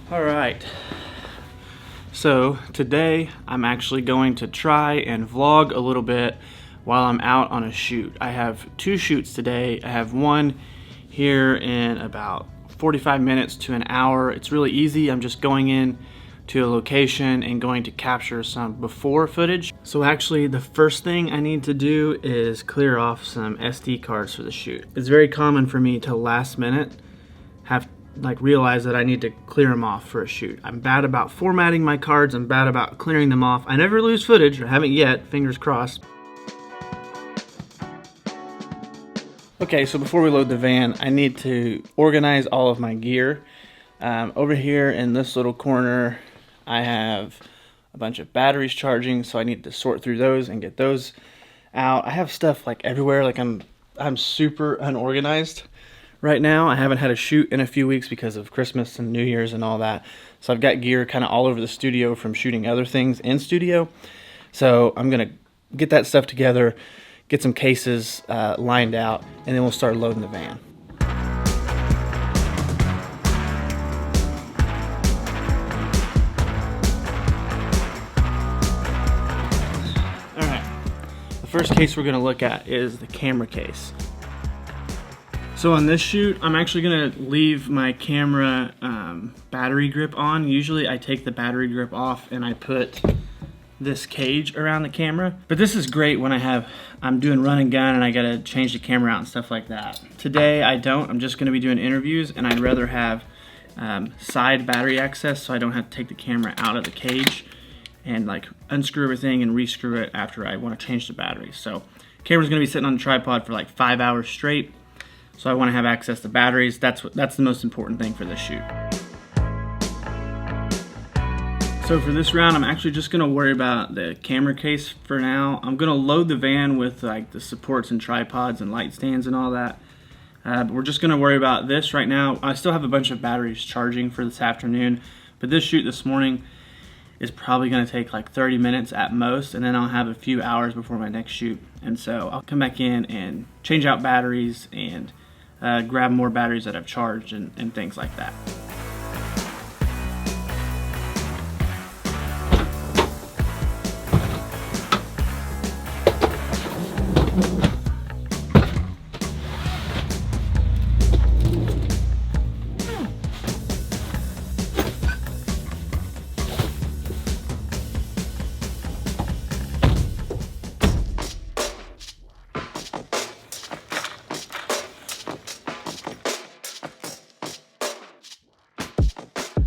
All right, so today I'm actually going to try and vlog a little bit while I'm out on a shoot. I have two shoots today. I have one here in about 45 minutes to an hour. It's really easy. I'm just going in to a location and going to capture some before footage. So actually the first thing I need to do is clear off some SD cards for the shoot. It's very common for me to last minute realize that I need to clear them off for a shoot. I'm bad about formatting my cards. I'm bad about clearing them off. I never lose footage, or haven't yet, fingers crossed. Okay, so before we load the van, I need to organize all of my gear. Over here in this little corner, I have a bunch of batteries charging, so I need to sort through those and get those out. I have stuff like everywhere, like I'm super unorganized right now. I haven't had a shoot in a few weeks because of Christmas and New Year's and all that. So I've got gear kind of all over the studio from shooting other things in studio. So I'm gonna get that stuff together, get some cases lined out, and then we'll start loading the van. All right, the first case we're gonna look at is the camera case. So on this shoot, I'm actually gonna leave my camera battery grip on. Usually I take the battery grip off and I put this cage around the camera. But this is great when I'm doing run and gun and I gotta change the camera out and stuff like that. Today I don't, I'm just gonna be doing interviews, and I'd rather have side battery access so I don't have to take the camera out of the cage and like unscrew everything and rescrew it after I wanna change the battery. So camera's gonna be sitting on the tripod for like 5 hours straight. So I want to have access to batteries. That's the most important thing for this shoot. So for this round, I'm actually just going to worry about the camera case for now. I'm going to load the van with like the supports and tripods and light stands and all that. But we're just going to worry about this right now. I still have a bunch of batteries charging for this afternoon, but this shoot this morning is probably going to take like 30 minutes at most, and then I'll have a few hours before my next shoot. And so I'll come back in and change out batteries and grab more batteries that I've charged and things like that.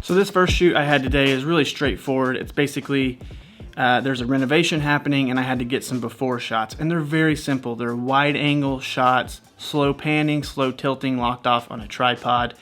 So this first shoot I had today is really straightforward. It's basically, there's a renovation happening and I had to get some before shots, and they're very simple. They're wide angle shots, slow panning, slow tilting, locked off on a tripod.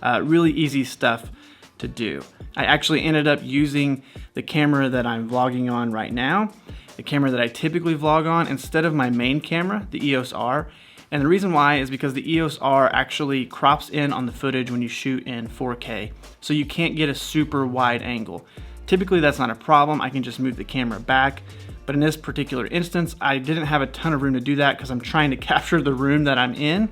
Really easy stuff to do. I actually ended up using the camera that I'm vlogging on right now, the camera that I typically vlog on, instead of my main camera, the EOS R. And the reason why is because the EOS R actually crops in on the footage when you shoot in 4K, so you can't get a super wide angle. Typically that's not a problem, I can just move the camera back, but in this particular instance, I didn't have a ton of room to do that because I'm trying to capture the room that I'm in.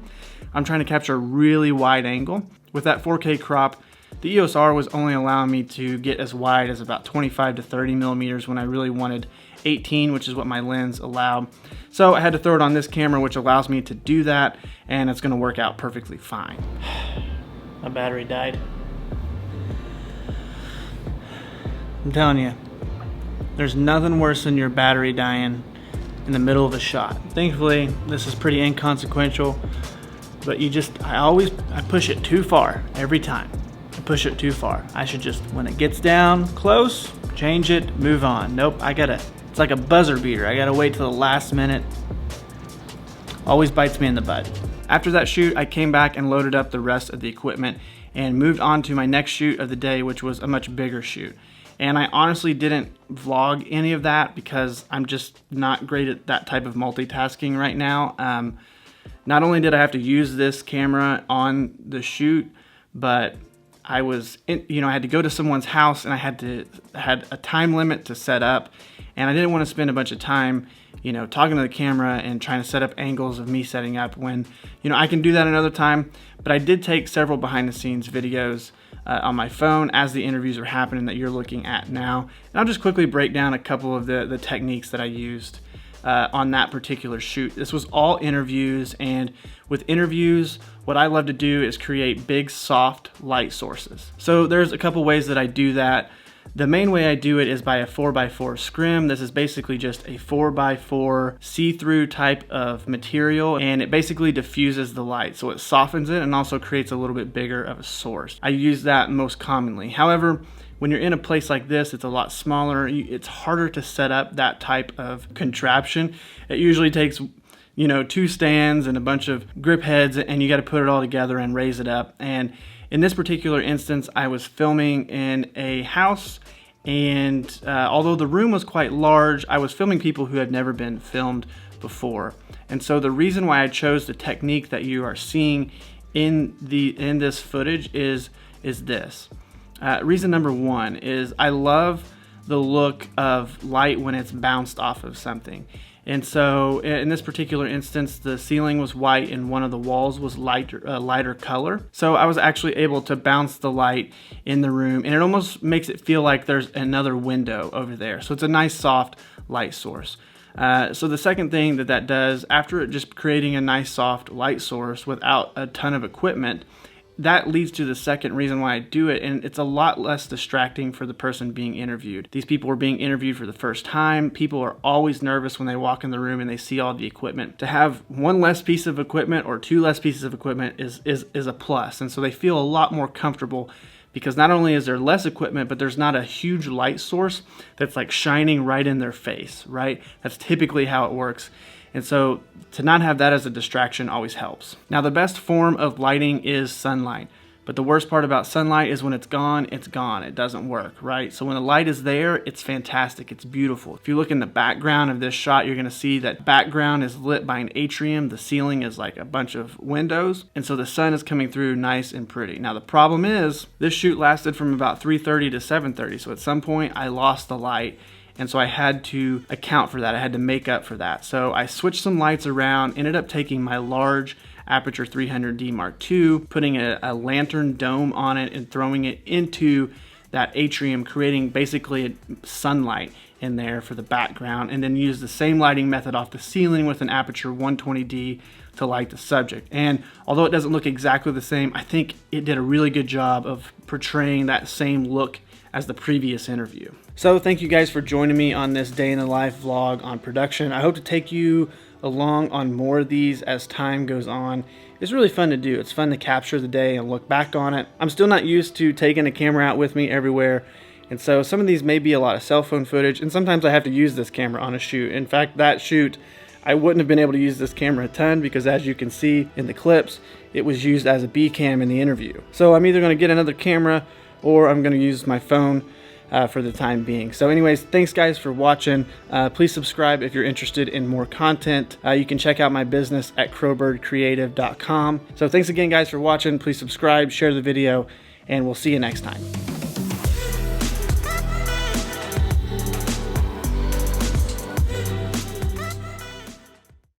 I'm trying to capture a really wide angle. With that 4K crop, the EOS R was only allowing me to get as wide as about 25 to 30 millimeters when I really wanted 18, which is what my lens allowed. So I had to throw it on this camera, which allows me to do that, and it's gonna work out perfectly fine. My battery died. I'm telling you, there's nothing worse than your battery dying in the middle of a shot. Thankfully, this is pretty inconsequential, but I push it too far every time. I push it too far. I should just, when it gets down close, change it, move on. Nope, it's like a buzzer beater. I gotta wait till the last minute. Always bites me in the butt. After that shoot, I came back and loaded up the rest of the equipment and moved on to my next shoot of the day, which was a much bigger shoot. And I honestly didn't vlog any of that because I'm just not great at that type of multitasking right now. Not only did I have to use this camera on the shoot, but I had to go to someone's house and I had a time limit to set up, and I didn't want to spend a bunch of time, talking to the camera and trying to set up angles of me setting up when, I can do that another time. But I did take several behind the scenes videos on my phone as the interviews are happening that you're looking at now. And I'll just quickly break down a couple of the techniques that I used on that particular shoot. This was all interviews, and with interviews, what I love to do is create big, soft light sources. So there's a couple ways that I do that. The main way I do it is by a 4x4 scrim. This is basically just a 4x4 see-through type of material, and it basically diffuses the light. So it softens it and also creates a little bit bigger of a source. I use that most commonly. However, when you're in a place like this, it's a lot smaller. It's harder to set up that type of contraption. It usually takes, you know, 2 stands and a bunch of grip heads, and you got to put it all together and raise it up. And in this particular instance, I was filming in a house, and although the room was quite large, I was filming people who had never been filmed before. And so the reason why I chose the technique that you are seeing in this footage is this. Reason number one is I love the look of light when it's bounced off of something. And so in this particular instance, the ceiling was white and one of the walls was lighter color. So I was actually able to bounce the light in the room, and it almost makes it feel like there's another window over there. So it's a nice soft light source. So the second thing that does, after just creating a nice soft light source without a ton of equipment, that leads to the second reason why I do it, and it's a lot less distracting for the person being interviewed. These people are being interviewed for the first time. People are always nervous when they walk in the room and they see all the equipment. To have one less piece of equipment or 2 less pieces of equipment is a plus, and so they feel a lot more comfortable, because not only is there less equipment, but there's not a huge light source that's like shining right in their face, right? That's typically how it works. And so to not have that as a distraction always helps. Now, the best form of lighting is sunlight, but the worst part about sunlight is when it's gone, it doesn't work, right? So when the light is there, it's fantastic, it's beautiful. If you look in the background of this shot, you're gonna see that background is lit by an atrium. The ceiling is like a bunch of windows, and so the sun is coming through nice and pretty. Now the problem is, this shoot lasted from about 3:30 to 7:30, so at some point I lost the light. And so I had to account for that. I had to make up for that. So I switched some lights around, ended up taking my large Aputure 300D Mark II, putting a lantern dome on it and throwing it into that atrium, creating basically a sunlight in there for the background, and then use the same lighting method off the ceiling with an Aputure 120D to light the subject. And although it doesn't look exactly the same, I think it did a really good job of portraying that same look as the previous interview. So thank you guys for joining me on this day in the life vlog on production. I hope to take you along on more of these as time goes on. It's really fun to do. It's fun to capture the day and look back on it. I'm still not used to taking a camera out with me everywhere, and so some of these may be a lot of cell phone footage, and sometimes I have to use this camera on a shoot. In fact, that shoot, I wouldn't have been able to use this camera a ton, because as you can see in the clips, it was used as a B cam in the interview. So I'm either going to get another camera or I'm going to use my phone for the time being. So anyways, thanks guys for watching. Please subscribe if you're interested in more content. You can check out my business at crowbirdcreative.com. So thanks again guys for watching. Please subscribe, share the video, and we'll see you next time.